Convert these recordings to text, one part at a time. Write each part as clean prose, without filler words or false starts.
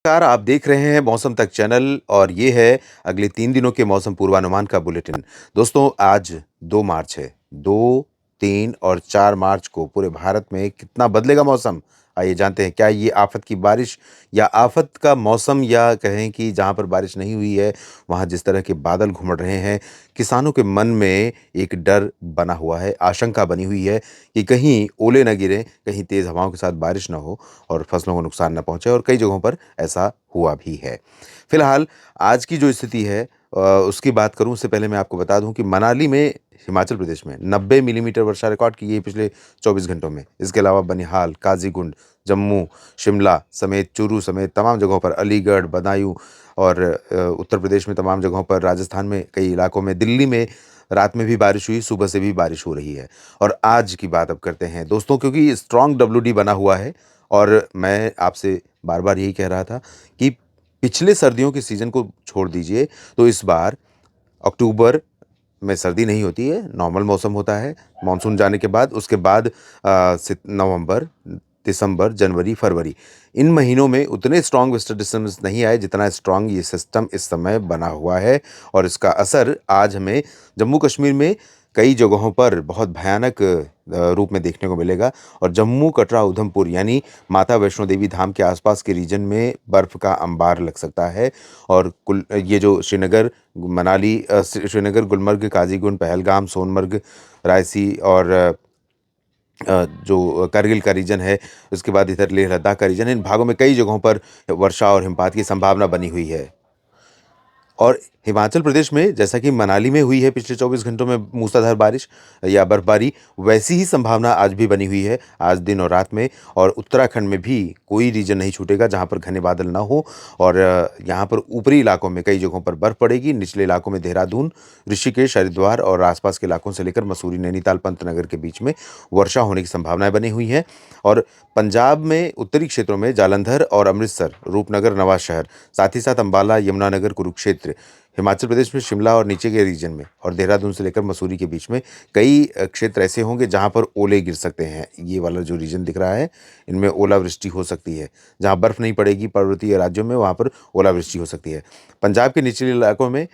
नमस्कार, आप देख रहे हैं मौसम तक चैनल और ये है अगले 3 दिनों के मौसम पूर्वानुमान का बुलेटिन। दोस्तों आज 2 मार्च है। 2, 3 और 4 मार्च को पूरे भारत में कितना बदलेगा मौसम? आइए जानते हैं क्या ये आफ़त की बारिश या आफ़त का मौसम या कहें कि जहाँ पर बारिश नहीं हुई है, वहाँ जिस तरह के बादल घुमड़ रहे हैं, किसानों के मन में एक डर बना हुआ है, आशंका बनी हुई है कि कहीं ओले ना गिरें, कहीं तेज़ हवाओं के साथ बारिश ना हो और फसलों को नुकसान ना पहुँचे और कई जगहों पर ऐसा हुआ भी है। फिलहाल आज की जो स्थिति है उसकी बात करूँ उससे पहले मैं आपको बता दूँ कि मनाली में हिमाचल प्रदेश में 90 मिलीमीटर वर्षा रिकॉर्ड की गई पिछले 24 घंटों में। इसके अलावा बनिहाल, काज़ीगुंड, जम्मू, शिमला समेत चूरू समेत तमाम जगहों पर अलीगढ़, बदायूं और उत्तर प्रदेश में तमाम जगहों पर, राजस्थान में कई इलाकों में, दिल्ली में रात में भी बारिश हुई, सुबह से भी बारिश हो रही है। और आज की बात अब करते हैं दोस्तों क्योंकि स्ट्रॉन्ग डब्ल्यूडी बना हुआ है और मैं आपसे बार-बार यही कह रहा था कि पिछले सर्दियों के सीज़न को छोड़ दीजिए, तो इस बार अक्टूबर में सर्दी नहीं होती है, नॉर्मल मौसम होता है, मानसून जाने के बाद, उसके बाद नवंबर, दिसंबर, जनवरी, फरवरी, इन महीनों में उतने स्ट्रॉन्ग वेस्टर्न डिस्टर्बेंस नहीं आए, जितना स्ट्रॉन्ग ये सिस्टम इस समय बना हुआ है और इसका असर आज हमें जम्मू कश्मीर में कई जगहों पर बहुत भयानक रूप में देखने को मिलेगा और जम्मू, कटरा, उधमपुर यानी माता वैष्णो देवी धाम के आसपास के रीजन में बर्फ़ का अंबार लग सकता है और कुल ये जो श्रीनगर, मनाली श्रीनगर, गुलमर्ग, काज़ीगुंड, पहलगाम, सोनमर्ग, रायसी और जो कारगिल का रीजन है, उसके बाद इधर लेह लद्दाख का रीजन है, इन भागों में कई जगहों पर वर्षा और हिमपात की संभावना बनी हुई है। और हिमाचल प्रदेश में जैसा कि मनाली में हुई है पिछले 24 घंटों में मूसलाधार बारिश या बर्फबारी, वैसी ही संभावना आज भी बनी हुई है, आज दिन और रात में और उत्तराखंड में भी कोई रीजन नहीं छूटेगा जहाँ पर घने बादल ना हो और यहाँ पर ऊपरी इलाकों में कई जगहों पर बर्फ पड़ेगी, निचले इलाकों में देहरादून, ऋषिकेश, हरिद्वार और आसपास के इलाकों से लेकर मसूरी, नैनीताल, पंतनगर के बीच में वर्षा होने की संभावनाएं बनी हुई हैं और पंजाब में उत्तरी क्षेत्रों में जालंधर और अमृतसर, रूपनगर, नवांशहर, साथ ही साथ अम्बाला, यमुनानगर, कुरुक्षेत्र, हिमाचल प्रदेश में शिमला और नीचे के रीजन में और देहरादून से लेकर मसूरी के बीच में कई क्षेत्र ऐसे होंगे जहां पर ओले गिर सकते हैं। ये वाला जो रीजन दिख रहा है, इनमें ओलावृष्टि हो सकती है। जहां बर्फ नहीं पड़ेगी पर्वतीय राज्यों में, वहां पर ओलावृष्टि हो सकती है। पंजाब के निचले इलाकों में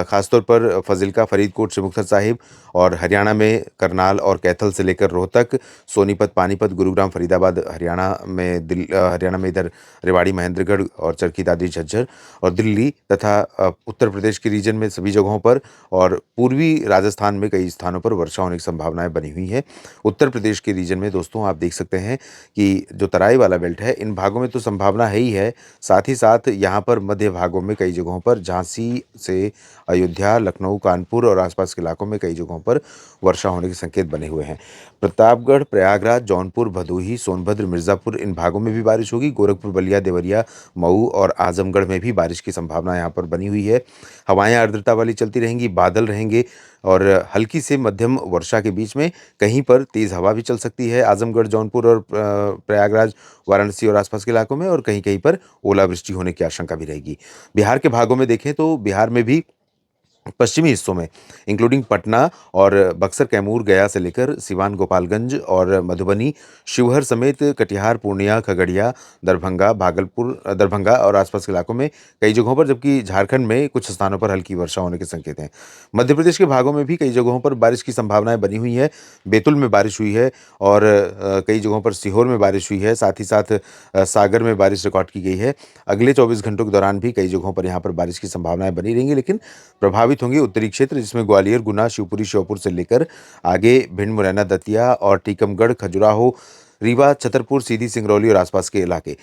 खासतौर पर फ़ाज़िलका, फ़रीदकोट से मुक्तसर साहिब और हरियाणा में करनाल और कैथल से लेकर रोहतक, सोनीपत, पानीपत, गुरुग्राम, फरीदाबाद, हरियाणा में इधर रेवाड़ी, महेंद्रगढ़ और चरखी दादरी, झज्जर और दिल्ली तथा उत्तर प्रदेश के रीजन में सभी जगहों पर और पूर्वी राजस्थान में कई स्थानों पर वर्षा होने की संभावनाएं बनी हुई हैं। उत्तर प्रदेश के रीजन में दोस्तों आप देख सकते हैं कि जो तराई वाला बेल्ट है, इन भागों में तो संभावना है ही है, साथ ही साथ यहाँ पर मध्य भागों में कई जगहों पर झांसी से अयोध्या, लखनऊ, कानपुर और आसपास के इलाकों में कई जगहों पर वर्षा होने के संकेत बने हुए हैं। प्रतापगढ़, प्रयागराज, जौनपुर, भदोही, सोनभद्र, मिर्ज़ापुर इन भागों में भी बारिश होगी। गोरखपुर, बलिया, देवरिया, मऊ और आजमगढ़ में भी बारिश की संभावना यहाँ पर बनी हुई है। हवाएं आर्द्रता वाली चलती रहेंगी, बादल रहेंगे और हल्की से मध्यम वर्षा के बीच में कहीं पर तेज़ हवा भी चल सकती है आजमगढ़, जौनपुर और प्रयागराज, वाराणसी और आसपास के इलाकों में और कहीं-कहीं पर ओलावृष्टि होने की आशंका भी रहेगी। बिहार के भागों में देखें तो बिहार में भी पश्चिमी हिस्सों में इंक्लूडिंग पटना और बक्सर, कैमूर, गया से लेकर सिवान, गोपालगंज और मधुबनी, शिवहर समेत कटिहार, पूर्णिया, खगड़िया, दरभंगा और आसपास के इलाकों में कई जगहों पर, जबकि झारखंड में कुछ स्थानों पर हल्की वर्षा होने के संकेत हैं। मध्य प्रदेश के भागों में भी कई जगहों पर बारिश की संभावनाएं बनी हुई है। बैतूल में बारिश हुई है और कई जगहों पर सीहोर में बारिश हुई है, साथ ही साथ सागर में बारिश रिकॉर्ड की गई है। अगले 24 घंटों के दौरान भी कई जगहों पर यहाँ पर बारिश की संभावनाएं बनी रहेंगी, लेकिन प्रभावित होंगे उत्तरी क्षेत्र जिसमें ग्वालियर, गुना, शिवपुरी, श्योपुर से लेकर आगे भिंड, मुरैना, दतिया और टीकमगढ़, खजुराहो, रीवा, छतरपुर, सीधी, सिंगरौली और आसपास के इलाके।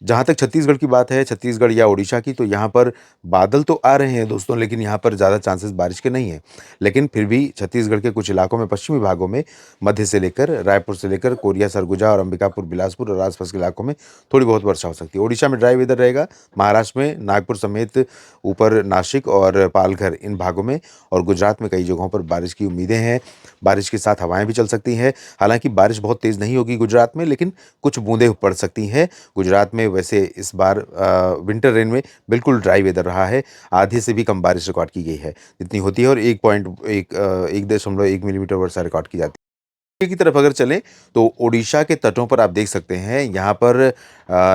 जहाँ तक छत्तीसगढ़ की बात है, छत्तीसगढ़ या ओडिशा की, तो यहाँ पर बादल तो आ रहे हैं दोस्तों, लेकिन यहाँ पर ज़्यादा चांसेस बारिश के नहीं हैं। लेकिन फिर भी छत्तीसगढ़ के कुछ इलाकों में, पश्चिमी भागों में, मध्य से लेकर रायपुर से लेकर कोरिया, सरगुजा और अंबिकापुर, बिलासपुर और आसपास के इलाकों में थोड़ी बहुत वर्षा हो सकती है। ओडिशा में ड्राई वेदर रहेगा। महाराष्ट्र में नागपुर समेत ऊपर नासिक और पालघर इन भागों में और गुजरात में कई जगहों पर बारिश की उम्मीदें हैं। बारिश के साथ हवाएं भी चल सकती हैं। हालांकि बारिश बहुत तेज़ नहीं होगी गुजरात में, लेकिन कुछ बूंदें पड़ सकती हैं। गुजरात में वैसे इस बार विंटर रेन में बिल्कुल ड्राई वेदर रहा है। आधे से भी कम बारिश रिकॉर्ड की गई है जितनी होती है और 1.1 1.1 मिलीमीटर वर्षा रिकॉर्ड की जाती है। की तरफ अगर चलें तो ओडिशा के तटों पर आप देख सकते हैं यहाँ पर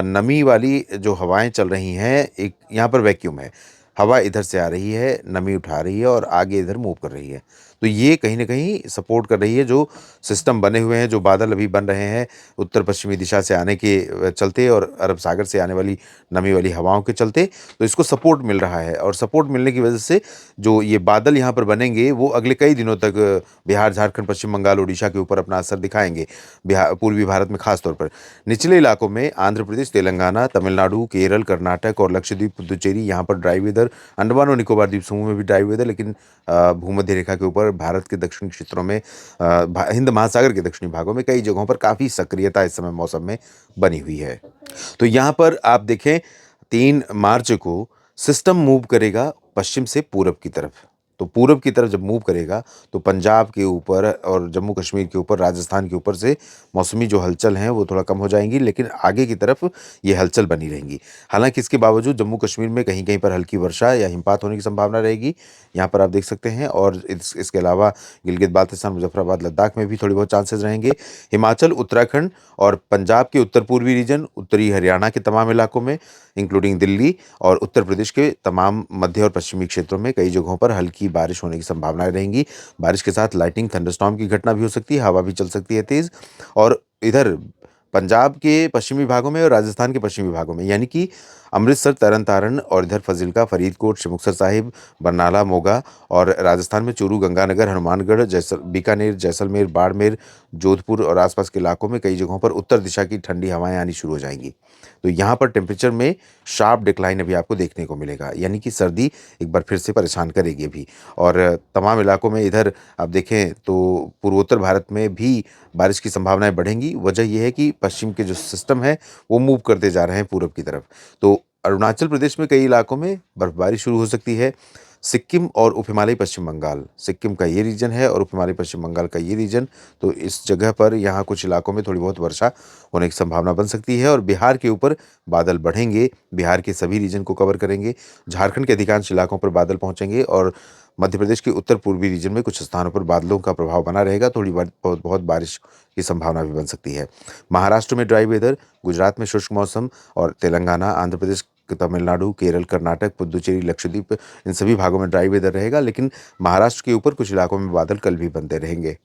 नमी वाली जो हवाएं चल रही हैं, एक यहाँ पर वैक्यूम है। हवा इधर से आ रही है, नमी उठा रही है और आगे इधर मूव कर रही है। तो ये कहीं न कहीं सपोर्ट कर रही है, जो सिस्टम बने हुए हैं, जो बादल अभी बन रहे हैं उत्तर-पश्चिमी दिशा से आने के चलते और अरब सागर से आने वाली नमी वाली हवाओं के चलते, तो इसको सपोर्ट मिल रहा है और सपोर्ट मिलने की वजह से जो ये बादल यहाँ पर बनेंगे, वो अगले कई दिनों तक बिहार, झारखंड, पश्चिम बंगाल, ओडिशा के ऊपर अपना असर दिखाएँगे। पूर्वी भारत में ख़ास तौर पर। निचले इलाकों में आंध्र प्रदेश, तेलंगाना, तमिलनाडु, केरल, कर्नाटक और लक्षद्वीप, पुदुचेरी यहाँ पर ड्राई वेदर, अंडमान और निकोबार द्वीप समूह में भी ड्राई वेदर, लेकिन भूमध्य रेखा के ऊपर भारत के दक्षिणी क्षेत्रों में हिंद महासागर के दक्षिणी भागों में कई जगहों पर काफ़ी सक्रियता इस समय मौसम में बनी हुई है। तो यहाँ पर आप देखें 3 मार्च को सिस्टम मूव करेगा पश्चिम से पूरब की तरफ। तो पूरब की तरफ जब मूव करेगा तो पंजाब के ऊपर और जम्मू कश्मीर के ऊपर, राजस्थान के ऊपर से मौसमी जो हलचल हैं वो थोड़ा कम हो जाएँगी, लेकिन आगे की तरफ ये हलचल बनी रहेंगी। हालाँकि इसके बावजूद जम्मू कश्मीर में कहीं-कहीं पर हल्की वर्षा या हिमपात होने की संभावना रहेगी। यहाँ पर आप देख सकते हैं और इसके अलावा गिलगित-बाल्टिस्तान, मुज़फ़्फ़राबाद, लद्दाख में भी थोड़ी बहुत चांसेस रहेंगे। हिमाचल, उत्तराखंड और पंजाब के उत्तर-पूर्वी रीजन, उत्तरी हरियाणा के तमाम इलाकों में इंक्लूडिंग दिल्ली और उत्तर प्रदेश के तमाम मध्य और पश्चिमी क्षेत्रों में कई जगहों पर हल्की बारिश होने की संभावनाएं रहेंगी। बारिश के साथ लाइटनिंग, थंडरस्टॉर्म की घटना भी हो सकती है, हवा भी चल सकती है तेज़। और इधर पंजाब के पश्चिमी भागों में और राजस्थान के पश्चिमी भागों में यानी कि अमृतसर, तरन तारण और इधर फ़ाज़िलका, फ़रीदकोट, मुक्तसर साहिब, बरनाला, मोगा और राजस्थान में चूरू, गंगानगर, हनुमानगढ़, बीकानेर, जैसलमेर, बाड़मेर, जोधपुर और आसपास के इलाकों में कई जगहों पर उत्तर दिशा की ठंडी हवाएँ आनी शुरू हो जाएँगी। तो यहाँ पर टेम्परेचर में शार्प डिक्लाइन अभी आपको देखने को मिलेगा, यानी कि सर्दी एक बार फिर से परेशान करेगी अभी। और तमाम इलाकों में इधर आप देखें तो पूर्वोत्तर भारत में भी बारिश की संभावनाएँ बढ़ेंगी। वजह ये है कि पश्चिम के जो सिस्टम है, वो मूव करते जा रहे हैं पूरब की तरफ। तो अरुणाचल प्रदेश में कई इलाकों में बर्फबारी शुरू हो सकती है। सिक्किम और उप हिमालयी पश्चिम बंगाल, सिक्किम का ये रीजन है और उप हिमालयी पश्चिम बंगाल का ये रीजन, तो इस जगह पर यहाँ कुछ इलाकों में थोड़ी बहुत वर्षा होने की संभावना बन सकती है और बिहार के ऊपर बादल बढ़ेंगे, बिहार के सभी रीजन को कवर करेंगे। झारखंड के अधिकांश इलाकों पर बादल पहुँचेंगे और मध्य प्रदेश के उत्तर-पूर्वी रीजन में कुछ स्थानों पर बादलों का प्रभाव बना रहेगा, थोड़ी बहुत बारिश की संभावना भी बन सकती है। महाराष्ट्र में ड्राई वेदर, गुजरात में शुष्क मौसम और तेलंगाना, आंध्र प्रदेश, तमिलनाडु, केरल, कर्नाटक, पुदुचेरी, लक्षद्वीप इन सभी भागों में ड्राई वेदर रहेगा, लेकिन महाराष्ट्र के ऊपर कुछ इलाकों में बादल कल भी बनते रहेंगे।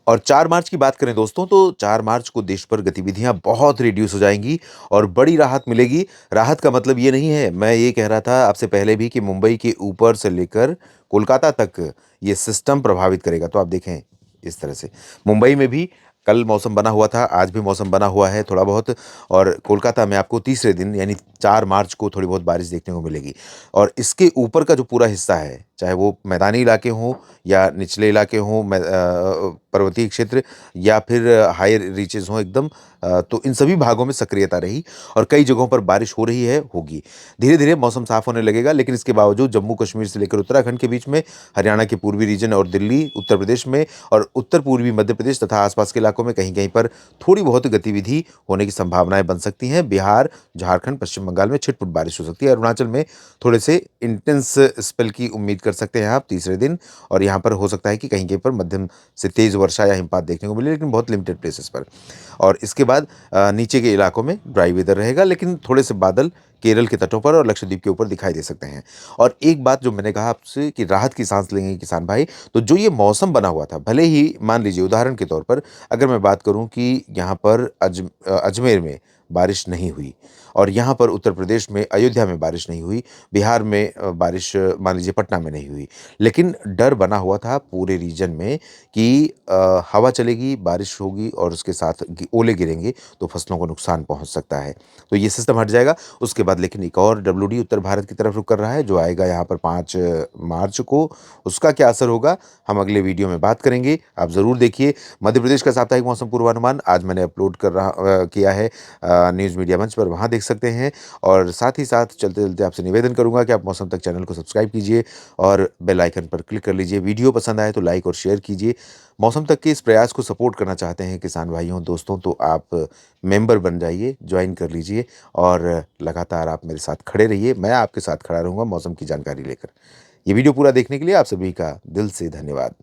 और 4 मार्च की बात करें दोस्तों, तो 4 मार्च को देश पर गतिविधियाँ बहुत रिड्यूस हो जाएँगी और बड़ी राहत मिलेगी। राहत का मतलब ये नहीं है, मैं ये कह रहा था आपसे पहले भी कि मुंबई के ऊपर से लेकर कोलकाता तक ये सिस्टम प्रभावित करेगा। तो आप देखें इस तरह से मुंबई में भी कल मौसम बना हुआ था, आज भी मौसम बना हुआ है थोड़ा बहुत और कोलकाता में आपको तीसरे दिन यानी 4 मार्च को थोड़ी बहुत बारिश देखने को मिलेगी। और इसके ऊपर का जो पूरा हिस्सा है, चाहे वो मैदानी इलाके हों या निचले इलाके हों, पर्वतीय क्षेत्र या फिर हायर रीचेज़ हों एकदम, तो इन सभी भागों में सक्रियता रही और कई जगहों पर बारिश हो रही है, होगी। धीरे-धीरे मौसम साफ होने लगेगा, लेकिन इसके बावजूद जम्मू कश्मीर से लेकर उत्तराखंड के बीच में, हरियाणा के पूर्वी रीजन और दिल्ली, उत्तर प्रदेश में और उत्तर-पूर्वी मध्य प्रदेश तथा आसपास के इलाकों में कहीं-कहीं पर थोड़ी बहुत गतिविधि होने की संभावनाएँ बन सकती हैं। बिहार, झारखंड, पश्चिम बंगाल में छिटपुट बारिश हो सकती है। अरुणाचल में थोड़े से इंटेंस स्पेल की उम्मीद कर सकते हैं आप तीसरे दिन और यहाँ पर हो सकता है कि कहीं-कहीं पर मध्यम से तेज़ वर्षा या हिमपात देखने को मिले, लेकिन बहुत लिमिटेड प्लेसेस पर। और इसके बाद नीचे के इलाकों में ड्राई वेदर रहेगा, लेकिन थोड़े से बादल केरल के तटों पर और लक्षद्वीप के ऊपर दिखाई दे सकते हैं। और एक बात जो मैंने कहा आपसे कि राहत की सांस लेंगे किसान भाई, तो जो ये मौसम बना हुआ था, भले ही मान लीजिए उदाहरण के तौर पर अगर मैं बात करूँ कि यहाँ पर अजमेर में बारिश नहीं हुई और यहाँ पर उत्तर प्रदेश में अयोध्या में बारिश नहीं हुई, बिहार में बारिश मान लीजिए पटना में नहीं हुई। लेकिन डर बना हुआ था पूरे रीजन में कि हवा चलेगी, बारिश होगी और उसके साथ ओले गिरेंगे तो फसलों को नुकसान पहुँच सकता है। तो ये सिस्टम हट जाएगा, उसके बाद लेकिन एक और डब्ल्यूडी उत्तर भारत की तरफ रुख कर रहा है जो आएगा यहाँ पर 5 मार्च को। उसका क्या असर होगा हम अगले वीडियो में बात करेंगे, आप ज़रूर देखिए। मध्य प्रदेश का साप्ताहिक मौसम पूर्वानुमान आज मैंने अपलोड किया है न्यूज़ मीडिया मंच पर, वहाँ देख सकते हैं। और साथ ही साथ चलते-चलते आपसे निवेदन करूँगा कि आप मौसम तक चैनल को सब्सक्राइब कीजिए और बेल आइकन पर क्लिक कर लीजिए। वीडियो पसंद आए तो लाइक और शेयर कीजिए। मौसम तक के इस प्रयास को सपोर्ट करना चाहते हैं किसान भाइयों, दोस्तों, तो आप मेंबर बन जाइए, जॉइन कर लीजिए और लगातार आप मेरे साथ खड़े रहिए। मैं आपके साथ खड़ा रहूँगा मौसम की जानकारी लेकर। ये वीडियो पूरा देखने के लिए आप सभी का दिल से धन्यवाद।